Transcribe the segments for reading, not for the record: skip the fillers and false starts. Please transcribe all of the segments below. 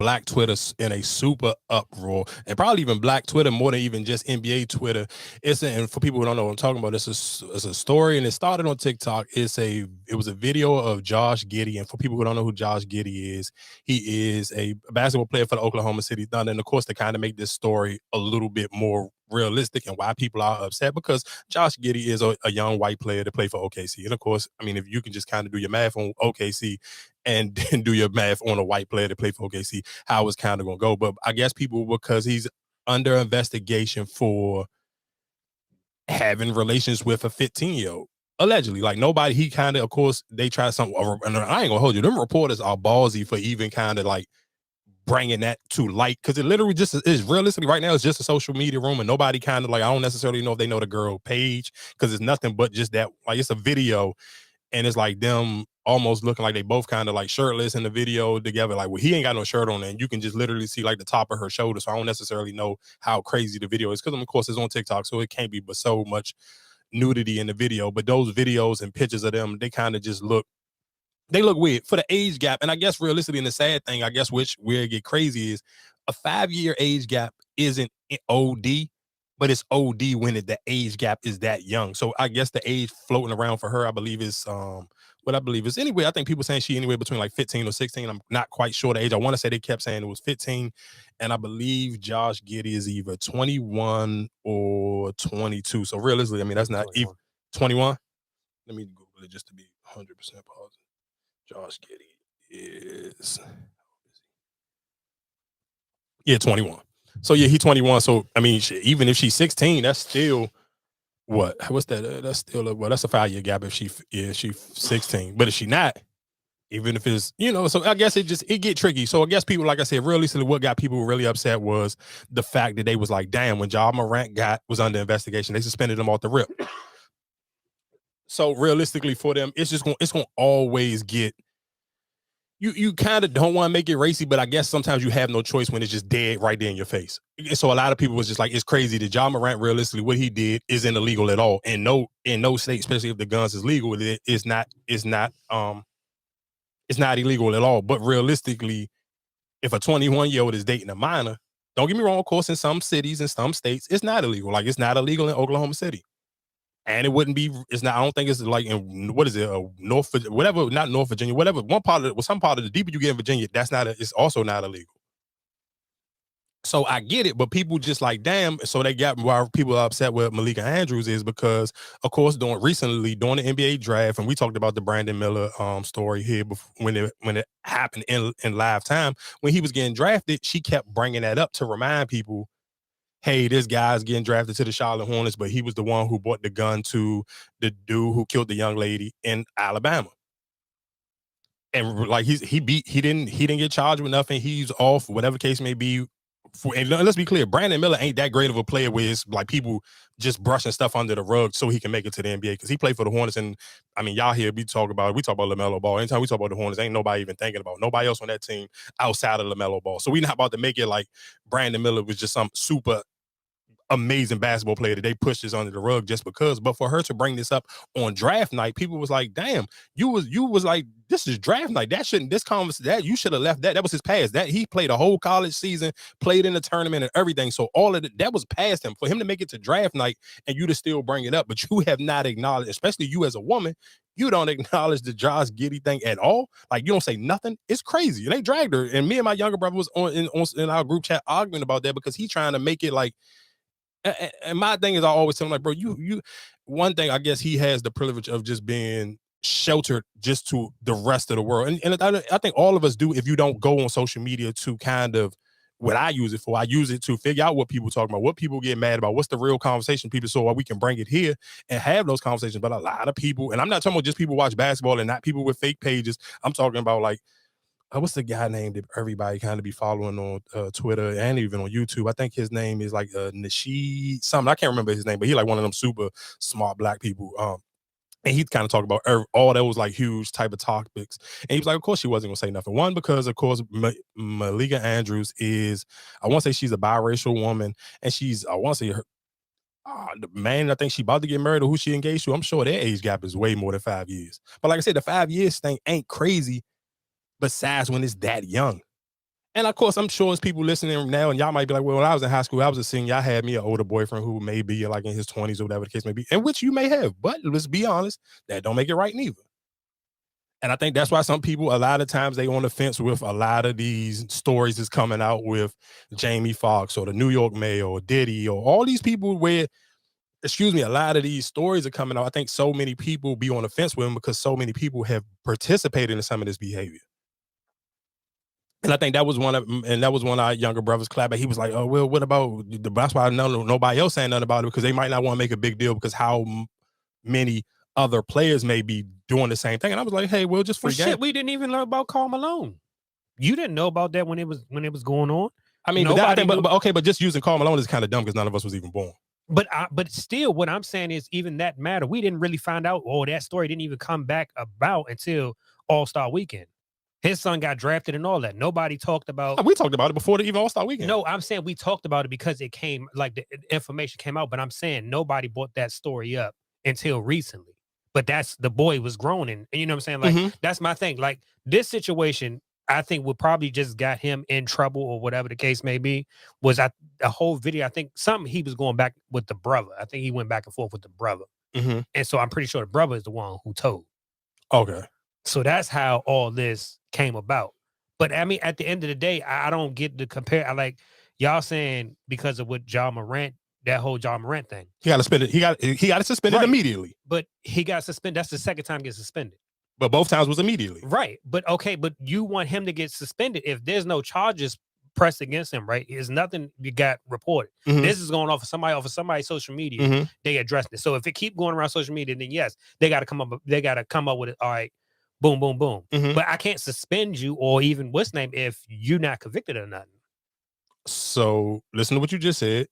Black Twitter in a super uproar, and probably even Black Twitter more than even just NBA Twitter. And for people who don't know what I'm talking about, it's a story, and it started on TikTok. It was a video of Josh Giddey, and for people who don't know who Josh Giddey is, he is a basketball player for the Oklahoma City Thunder, and of course, to kind of make this story a little bit more realistic and why people are upset, because Josh Giddey is a young white player to play for OKC, and of course, I mean, if you can just kind of do your math on OKC and then do your math on a white player to play for OKC, how it's kind of going to go. But I guess people, because he's under investigation for having relations with a 15-year-old, allegedly. Like, nobody, he kind of course, they try something, and I ain't going to hold you. Them reporters are ballsy for even kind of like bringing that to light, because it literally just is realistically right now, it's just a social media room, and nobody kind of like, I don't necessarily know if they know the girl page, because it's nothing but just that, like, it's a video, and it's like them almost looking like they both kind of like shirtless in the video together. Like, well, he ain't got no shirt on, and you can just literally see like the top of her shoulder. So I don't necessarily know how crazy the video is, because of course it's on TikTok, so it can't be but so much nudity in the video. But those videos and pictures of them, they kind of just look weird for the age gap. And I guess realistically, and the sad thing, I guess, which where it get crazy, is a 5-year age gap isn't OD, but it's OD when the age gap is that young. So I guess the age floating around for her, I believe is what I believe is, anyway, I think people saying she anywhere between like 15 or 16. I'm not quite sure the age. I want to say they kept saying it was 15. And I believe Josh Giddey is either 21 or 22. So realistically, I mean, that's not even 21. Let me Google it just to be 100% positive. Josh Giddey is 21. So yeah, he's 21. So I mean, even if she's 16, that's still what's that? That's still that's a 5-year gap if she's 16. But if she not, even if it's, so I guess it get tricky. So I guess people, like I said, realistically, what got people really upset was the fact that they was like, damn, when Ja Morant was under investigation, they suspended him off the rip. So realistically for them, it's gonna always get, you kind of don't want to make it racy, but I guess sometimes you have no choice when it's just dead right there in your face. And so a lot of people was just like, it's crazy that Ja Morant, realistically, what he did isn't illegal at all. And in no state, especially if the guns is legal, it's not illegal at all. But realistically, if a 21-year-old is dating a minor, don't get me wrong, of course, in some cities and some states, it's not illegal. Like, it's not illegal in Oklahoma City. And it wouldn't be, it's not, I don't think it's like in, what is it, North, whatever, not North Virginia, whatever, some part of the deeper you get in Virginia, it's also not illegal. So I get it, but people just like, damn. So why people are upset with Malika Andrews is because, of course, during the NBA draft, and we talked about the Brandon Miller story here before, when it happened in live time, when he was getting drafted, she kept bringing that up to remind people, hey, this guy's getting drafted to the Charlotte Hornets, but he was the one who bought the gun to the dude who killed the young lady in Alabama. And like he didn't get charged with nothing. He's off, whatever case may be. And let's be clear, Brandon Miller ain't that great of a player where it's like people just brushing stuff under the rug so he can make it to the NBA, because he played for the Hornets. And I mean, y'all here, we talk about LaMelo Ball. Anytime we talk about the Hornets, ain't nobody even thinking about nobody else on that team outside of LaMelo Ball. So we're not about to make it like Brandon Miller was just some super amazing basketball player that they pushed this under the rug just because. But for her to bring this up on draft night, people was like, damn, you was like, this is draft night. That you should have left that. That was his past. That he played a whole college season, played in the tournament and everything. So all of that was past him. For him to make it to draft night and you to still bring it up, but you have not acknowledged, especially you as a woman, you don't acknowledge the Josh Giddey thing at all. Like, you don't say nothing. It's crazy. They dragged her. And me and my younger brother was in our group chat arguing about that, because he's trying to make it like, and my thing is, I always tell him, like, bro, you one thing, I guess he has the privilege of just being sheltered just to the rest of the world. And I think all of us do, if you don't go on social media to kind of, what I use it for, I use it to figure out what people talk about, what people get mad about, what's the real conversation people, so we can bring it here and have those conversations. But a lot of people, and I'm not talking about just people watch basketball and not people with fake pages. I'm talking about like, what's the guy name that everybody kind of be following on Twitter and even on YouTube? I think his name is like Nasheed something. I can't remember his name, but he like one of them super smart black people. And he kind of talked about all those like huge type of topics. And he was like, of course she wasn't gonna say nothing. One, because of course Malika Andrews is, I want to say she's a biracial woman, and I want to say her, the man I think she about to get married or who she engaged to, I'm sure their age gap is way more than 5 years. But like I said, the 5 years thing ain't crazy besides when it's that young. And of course, I'm sure it's people listening now, and y'all might be like, well, when I was in high school, I was a senior. I had me an older boyfriend who may be like in his 20s or whatever the case may be, and which you may have. But let's be honest, that don't make it right neither. And I think that's why some people, a lot of times, they on the fence with a lot of these stories that's coming out with Jamie Foxx or the New York Mail or Diddy or all these people where, excuse me, a lot of these stories are coming out. I think so many people be on the fence with them because so many people have participated in some of this behavior. And I think that was one of our younger brothers, Clapper. He was like, "Oh well, what about the?" That's why nobody else saying nothing about it because they might not want to make a big deal because how many other players may be doing the same thing. And I was like, "Hey, well, just free game." Shit, we didn't even learn about Karl Malone. You didn't know about that when it was going on. I mean, but just using Karl Malone is kind of dumb because none of us was even born. But still, what I'm saying is, even that matter, we didn't really find out. Oh, that story didn't even come back about until All-Star Weekend. His son got drafted and all that. Nobody talked about. We talked about it before the even All-Star Weekend. No, I'm saying we talked about it because it came, like the information came out. But I'm saying nobody brought that story up until recently. But the boy was grown, and you know what I'm saying? Like that's my thing. Like this situation, I think would probably just got him in trouble or whatever the case may be. Was a whole video? I think something he was going back with the brother. I think he went back and forth with the brother, and so I'm pretty sure the brother is the one who told. Okay. So that's how all this came about. But I mean, at the end of the day, I don't get to compare. I like y'all saying because of what Ja Morant, that whole Ja Morant thing. He got suspended. He got suspended immediately. But he got suspended. That's the second time he gets suspended. But both times was immediately. Right. But okay, but you want him to get suspended if there's no charges pressed against him, right? There's nothing you got reported. This is going off of somebody's social media. They addressed it. So if it keep going around social media, then yes, they got to come up with it. All right. Boom, boom, boom. But I can't suspend you or even what's name if you're not convicted or nothing. So listen to what you just said.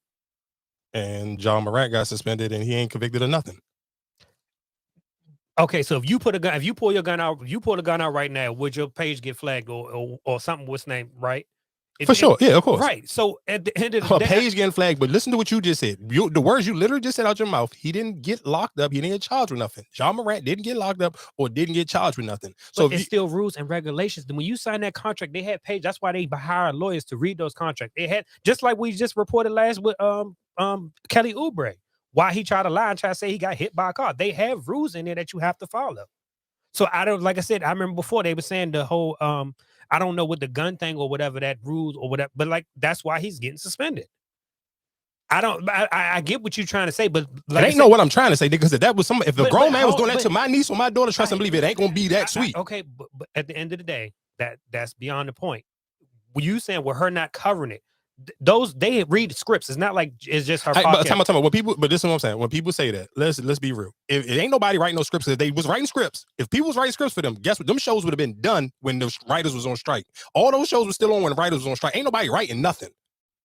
And Ja Morant got suspended and he ain't convicted of nothing. Okay, so if you pull the gun out right now, would your page get flagged or something? What's name, right? For sure, yeah, of course. Right. So at the end of the day, page getting flagged, but listen to what you just said. The words you literally just said out your mouth. He didn't get locked up. He didn't get charged with nothing. Ja Morant didn't get locked up or didn't get charged with nothing. So it's still rules and regulations. Then when you sign that contract, they had page. That's why they hired lawyers to read those contracts. They had, just like we just reported last with Kelly Oubre. Why he tried to lie and try to say he got hit by a car. They have rules in there that you have to follow. So like I said, I remember before they were saying the whole I don't know what the gun thing or whatever that rules or whatever, but like that's why he's getting suspended. I get what you're trying to say, but like it ain't know what I'm trying to say, because if that was if the grown man was doing that to my niece or my daughter, trust and believe it ain't gonna be that sweet. Okay, but at the end of the day, that's beyond the point. Were you saying with her not covering it? They read scripts. It's not like it's just her. But this is what I'm saying. When people say that, let's be real. If it ain't nobody writing no scripts, if they was writing scripts, if people was writing scripts for them, guess what? Them shows would have been done when the writers was on strike. All those shows were still on when the writers was on strike. Ain't nobody writing nothing.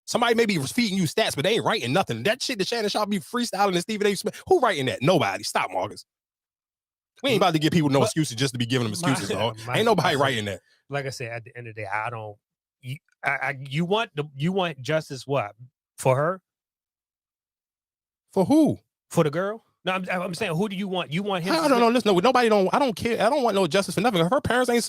Somebody maybe was feeding you stats, but they ain't writing nothing. That shit that Shannon Sharp be freestyling and Stephen A. Smith, who writing that? Nobody. Stop, Marcus. We ain't about to give people no excuses just to be giving them excuses. Ain't nobody writing that. Like I said, at the end of the day, I don't. You want justice what for her? For who? For the girl? No, I'm saying, who do you want? You want him? I don't know. Listen, nobody don't. I don't care. I don't want no justice for nothing. If her parents ain't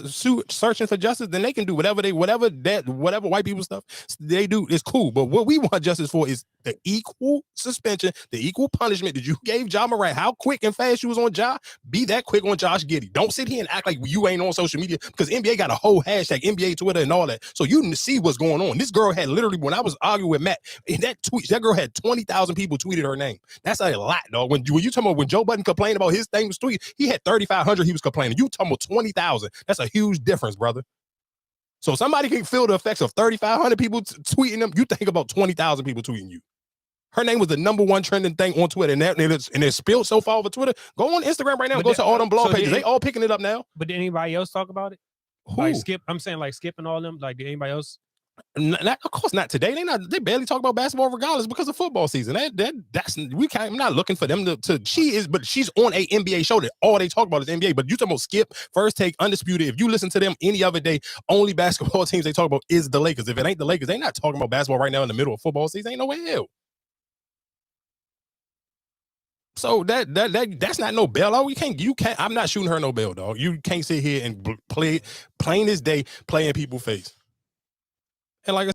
searching for justice, then they can do whatever white people stuff they do is cool. But what we want justice for is the equal suspension, the equal punishment that you gave Ja Morant. How quick and fast you was on Ja, be that quick on Josh Giddey. Don't sit here and act like you ain't on social media, because NBA got a whole hashtag, NBA Twitter and all that. So you see what's going on. This girl had literally, when I was arguing with Matt, in that tweet, that girl had 20,000 people tweeted her name. That's a lot, dog. When you talking about when Joe Budden complained about his thing was tweet, he had 3,500 he was complaining. You talking about 20,000. That's a huge difference, brother. So somebody can feel the effects of 3,500 people tweeting them. You think about 20,000 people tweeting you. Her name was the #1 trending thing on Twitter, and it's spilled so far over Twitter. Go on Instagram right now. Go to all them blog pages. They all picking it up now. But did anybody else talk about it? Who? Like Skip? I'm saying like Skip and all them. Like, did anybody else? Of course not today. They barely talk about basketball regardless because of football season. I'm not looking for them to. But she's on a NBA show that all they talk about is NBA. But you talking about Skip, First Take, Undisputed. If you listen to them any other day, only basketball teams they talk about is the Lakers. If it ain't the Lakers, they not talking about basketball right now in the middle of football season. Ain't no way hell. So that's not no bail. You can't. I'm not shooting her no bail, dog. You can't sit here and play plain as day playing people's face. And like I